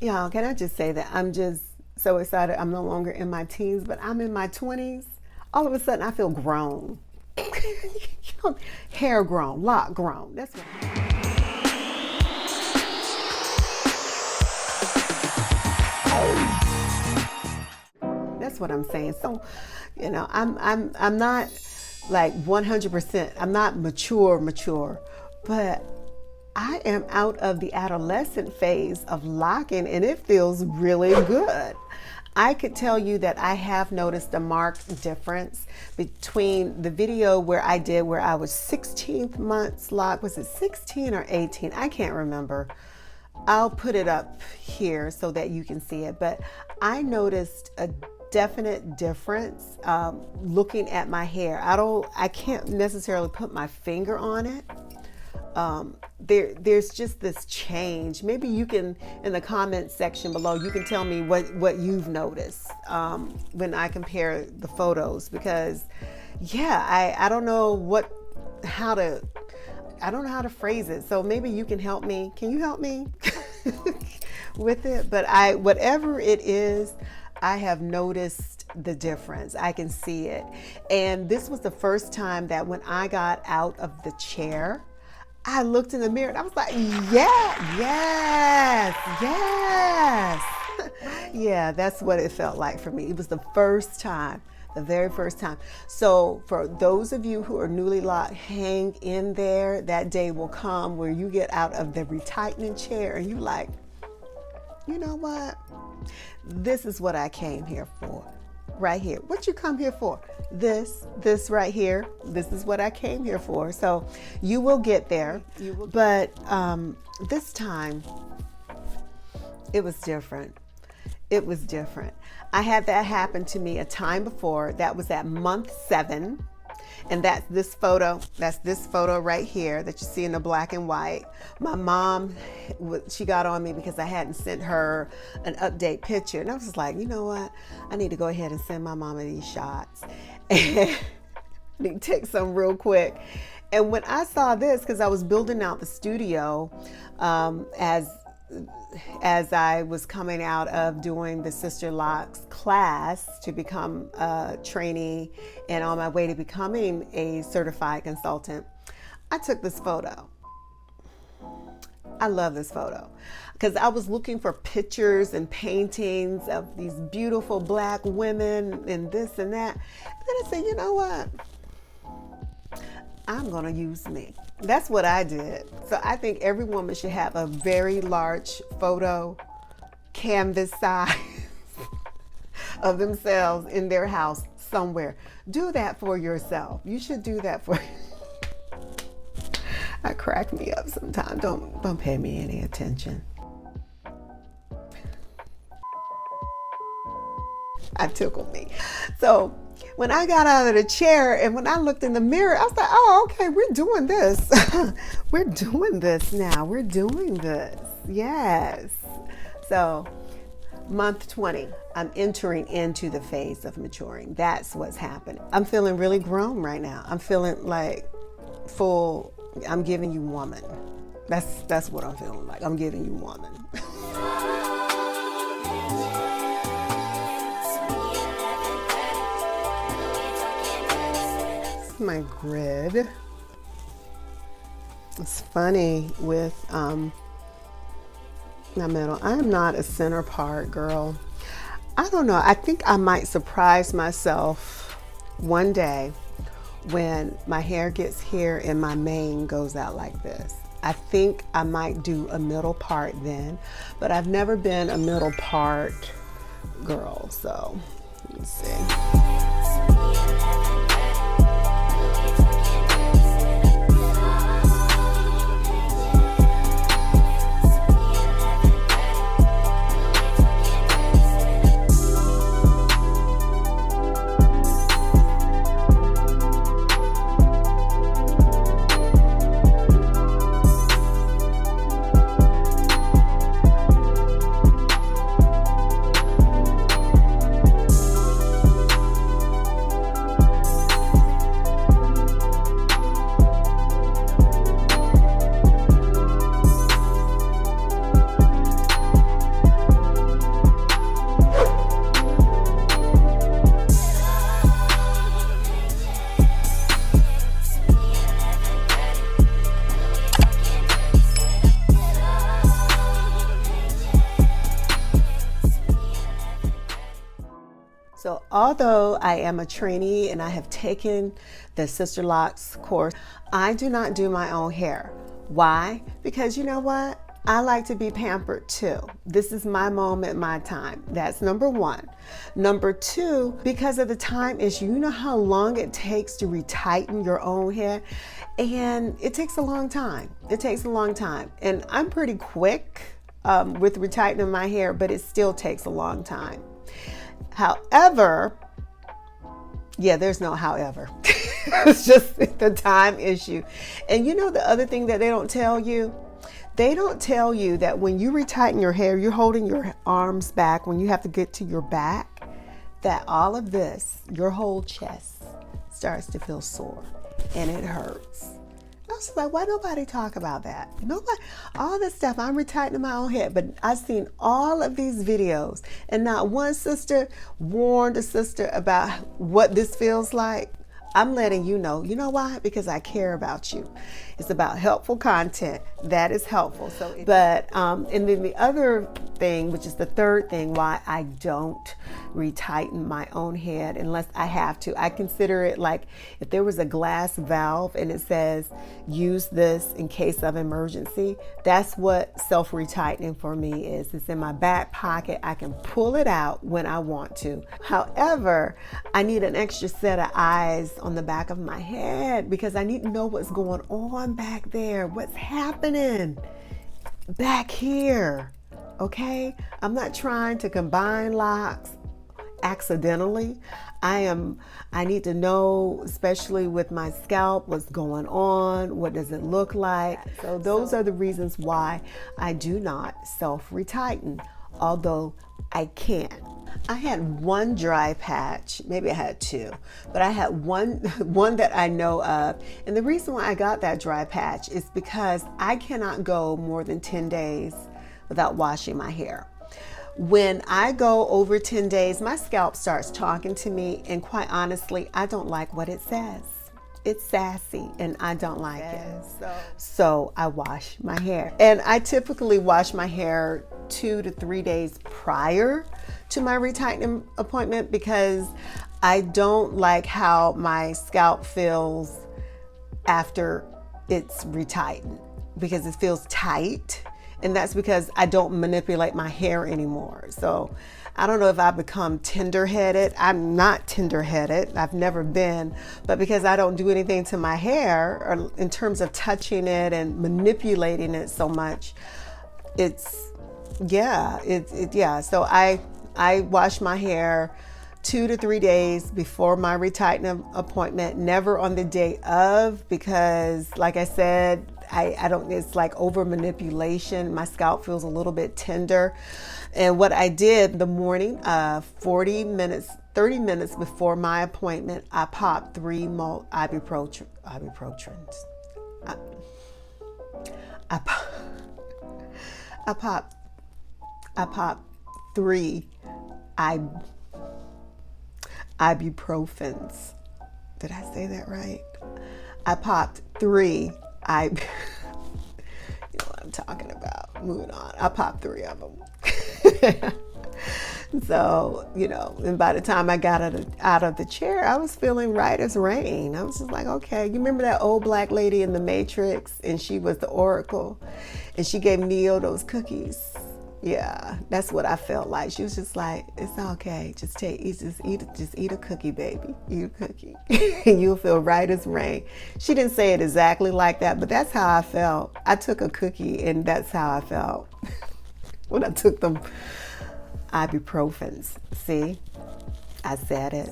Y'all, can I just say that I'm just so excited. I'm no longer in my teens, but I'm in my 20s. All of a sudden, I feel grown. Hair grown, lock grown. That's what I'm saying. So, I'm not like 100%. I'm not mature, but I am out of the adolescent phase of locking, and it feels really good. I could tell you that I have noticed a marked difference between the video where I was 16 months locked. Was it 16 or 18? I can't remember. I'll put it up here so that you can see it. But I noticed a definite difference looking at my hair. I can't necessarily put my finger on it. There's just this change. Maybe you can, in the comments section below, you can tell me what you've noticed when I compare the photos, because I don't know how to phrase it. So maybe you can help me. Can you help me with it? But whatever it is, I have noticed the difference. I can see it. And this was the first time that when I got out of the chair, I looked in the mirror and I was like, yes. Yeah, that's what it felt like for me. It was the first time, the very first time. So for those of you who are newly locked, hang in there. That day will come where you get out of the retightening chair and you like, you know what? This is what I came here for. Right here. What you come here for? This right here. This is what I came here for. So you will get there. But this time it was different. It was different. I had that happen to me a time before. That was at month 7. And that's this photo right here that you see in the black and white. My mom, she got on me because I hadn't sent her an update picture. And I was just like, you know what? I need to go ahead and send my mama these shots. And I need to take some real quick. And when I saw this, because I was building out the studio as I was coming out of doing the Sisterlocks class to become a trainee and on my way to becoming a certified consultant, I took this photo. I love this photo because I was looking for pictures and paintings of these beautiful black women and this and that. And then I said, you know what? I'm going to use me. That's what I did. So I think every woman should have a very large photo canvas size of themselves in their house somewhere. Do that for yourself. You should do that for I crack me up sometimes. Don't pay me any attention. I tickled me. So when I got out of the chair and when I looked in the mirror, I was like, oh, okay, we're doing this. We're doing this now. We're doing this. Yes. So month 20, I'm entering into the phase of maturing. That's what's happening. I'm feeling really grown right now. I'm feeling like full. I'm giving you woman. That's what I'm feeling like. I'm giving you woman. My grid. It's funny with my middle. I am not a center part girl. I don't know. I think I might surprise myself one day when my hair gets here and my mane goes out like this. I think I might do a middle part then, but I've never been a middle part girl. So let's see. So although I am a trainee and I have taken the Sisterlocks course, I do not do my own hair. Why? Because you know what? I like to be pampered too. This is my moment, my time. That's number one. Number two, because of the time issue, you know how long it takes to retighten your own hair? And it takes a long time. It takes a long time. And I'm pretty quick with retightening my hair, but it still takes a long time. However, yeah, there's no however. It's just the time issue. And you know the other thing that they don't tell you? They don't tell you that when you retighten your hair, you're holding your arms back, when you have to get to your back, that all of this, your whole chest, starts to feel sore and it hurts. I was like, why nobody talk about that? Nobody, all this stuff, I'm retightening my own hair, but I've seen all of these videos and not one sister warned a sister about what this feels like. I'm letting you know. You know why? Because I care about you. It's about helpful content. That is helpful. And then the other thing, which is the third thing, why I don't retighten my own head unless I have to. I consider it like if there was a glass valve and it says use this in case of emergency. That's what self-retightening for me is. It's in my back pocket. I can pull it out when I want to. However, I need an extra set of eyes on the back of my head because I need to know what's going on back there, what's happening back here. Okay, I'm not trying to combine locks accidentally. I need to know, especially with my scalp, what's going on, what does it look like. So those are the reasons why I do not self-retighten, although I can. I had one dry patch, maybe I had two, but I had one that I know of. And the reason why I got that dry patch is because I cannot go more than 10 days without washing my hair. When I go over 10 days, my scalp starts talking to me, and quite honestly, I don't like what it says. It's sassy and I don't like it. So I wash my hair. And I typically wash my hair 2 to 3 days prior to my retightening appointment because I don't like how my scalp feels after it's retightened because it feels tight. And that's because I don't manipulate my hair anymore. So I don't know if I've become tender-headed. I'm not tender-headed. I've never been. But because I don't do anything to my hair or in terms of touching it and manipulating it so much, So I wash my hair 2 to 3 days before my retightening appointment, never on the day of, because like I said, I don't, it's like over manipulation. My scalp feels a little bit tender. And what I did the morning, 30 minutes before my appointment, I popped 3 ibuprofens. I popped 3 ibuprofens. Did I say that right? I popped 3 you know what I'm talking about. Moving on. I popped 3 of them. So, you know, and by the time I got out of the chair, I was feeling right as rain. I was just like, okay, you remember that old black lady in the Matrix, and she was the Oracle, and she gave Neo those cookies. Yeah, that's what I felt like. She was just like, it's okay. Just eat a cookie, baby. Eat a cookie. And you'll feel right as rain. She didn't say it exactly like that, but that's how I felt. I took a cookie and that's how I felt when I took them ibuprofens. See, I said it.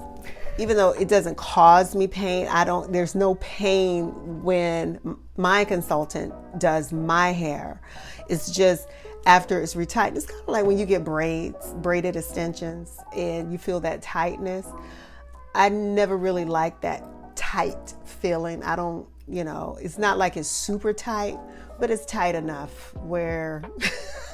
Even though it doesn't cause me pain, there's no pain when my consultant does my hair. It's just after it's retightened. It's kind of like when you get braided extensions and you feel that tightness. I never really liked that tight feeling. I don't, it's not like it's super tight, but it's tight enough where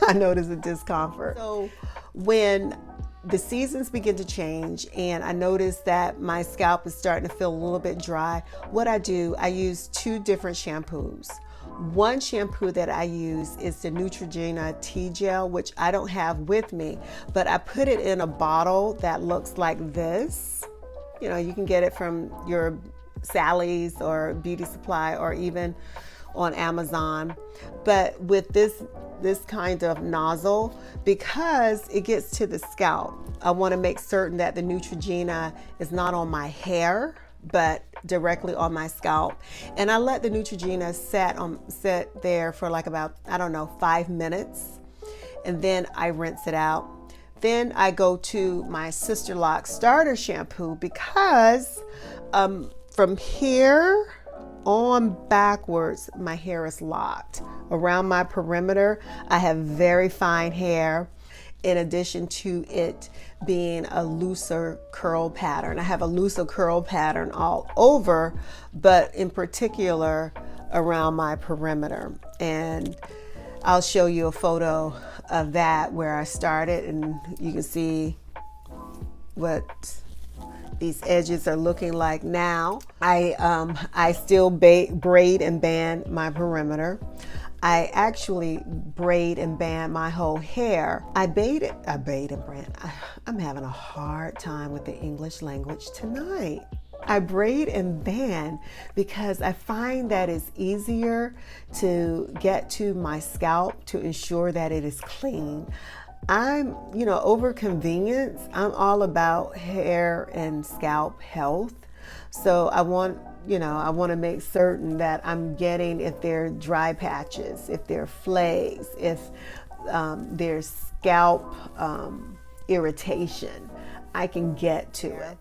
I notice a discomfort. So when the seasons begin to change and I notice that my scalp is starting to feel a little bit dry, what I do, I use 2 different shampoos. One shampoo that I use is the Neutrogena Tea Gel, which I don't have with me, but I put it in a bottle that looks like this. You know, you can get it from your Sally's or Beauty Supply or even on Amazon. But with this kind of nozzle, because it gets to the scalp, I want to make certain that the Neutrogena is not on my hair, but directly on my scalp. And I let the Neutrogena sit there for like about, I don't know, 5 minutes. And then I rinse it out. Then I go to my Sisterlocks starter shampoo because from here on backwards, my hair is locked. Around my perimeter, I have very fine hair, in addition to it being a looser curl pattern. I have a looser curl pattern all over, but in particular around my perimeter. And I'll show you a photo of that where I started, and you can see what these edges are looking like now. I still braid and band my perimeter. I actually braid and band my whole hair. I braid and band. I'm having a hard time with the English language tonight. I braid and band because I find that it's easier to get to my scalp to ensure that it is clean. Over convenience, I'm all about hair and scalp health. So I want to make certain that I'm getting, if there are dry patches, if there are flakes, if there's scalp irritation, I can get to it.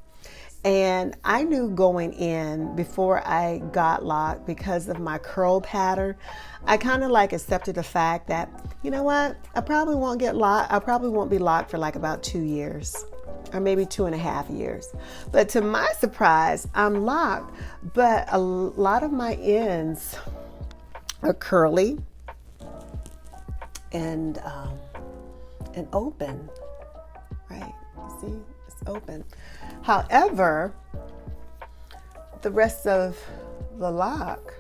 And I knew going in, before I got locked, because of my curl pattern, I kind of like accepted the fact that, you know what, I probably won't get locked. I probably won't be locked for like about 2 years, or maybe 2.5 years. But to my surprise, I'm locked, but a lot of my ends are curly and open, right? You see, it's open. However, the rest of the lock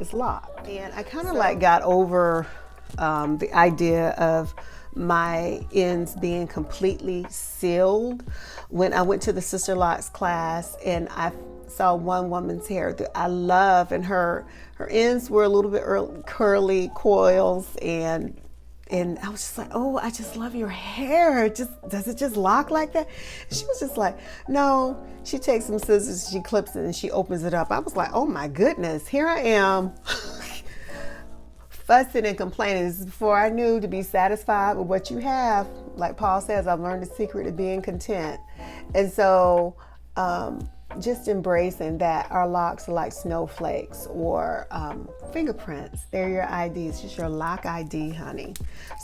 is locked. And I kind of got over the idea of my ends being completely sealed when I went to the Sisterlocks class, and I saw one woman's hair that I love, and her ends were a little bit curly coils, and I was just like, oh, I just love your hair. Does it just lock like that? And she was just like, no. She takes some scissors, she clips it, and she opens it up. I was like, oh my goodness, here I am fussing and complaining. This is before I knew to be satisfied with what you have. Like Paul says, I've learned the secret of being content. And so just embracing that our locks are like snowflakes or fingerprints. They're your ID. It's just your lock ID, honey.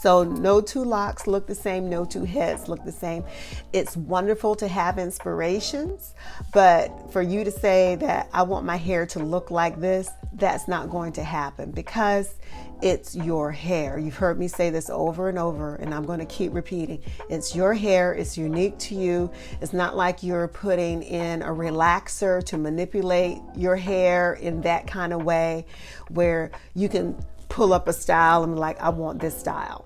So no two locks look the same. No two heads look the same. It's wonderful to have inspirations, but for you to say that I want my hair to look like this, that's not going to happen, because it's your hair. You've heard me say this over and over, and I'm going to keep repeating. It's your hair. It's unique to you. It's not like you're putting in a relaxer to manipulate your hair in that kind of way where you can pull up a style and be like, I want this style.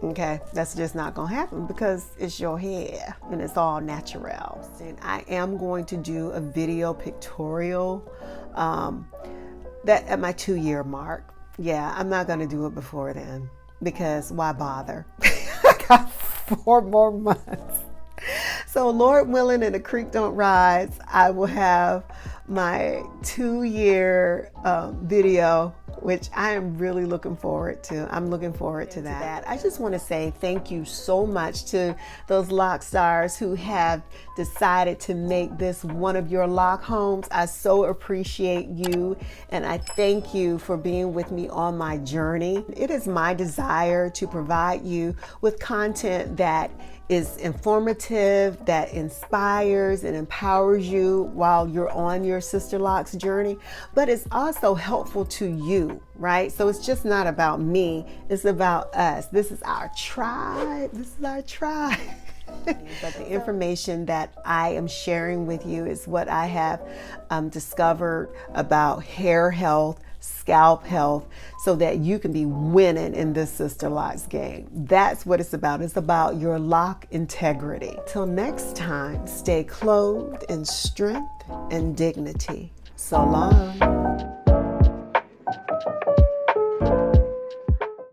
Okay, that's just not going to happen, because it's your hair and it's all natural. And I am going to do a video pictorial that at my 2-year mark. Yeah, I'm not going to do it before then, because why bother? I got 4 more months. So Lord willing and the creek don't rise, I will have my 2-year video, which I am really looking forward to. I'm looking forward to that. I just want to say thank you so much to those LocStars who have decided to make this one of your lock homes. I so appreciate you, and I thank you for being with me on my journey. It is my desire to provide you with content that is informative, that inspires and empowers you while you're on your Sisterlocks journey, but it's also helpful to you, right? So it's just not about me, it's about us. This is our tribe. This is our tribe. But the information that I am sharing with you is what I have discovered about hair health, scalp health, so that you can be winning in this Sister Locks game. That's what it's about. It's about your lock integrity. Till next time, stay clothed in strength and dignity. So long.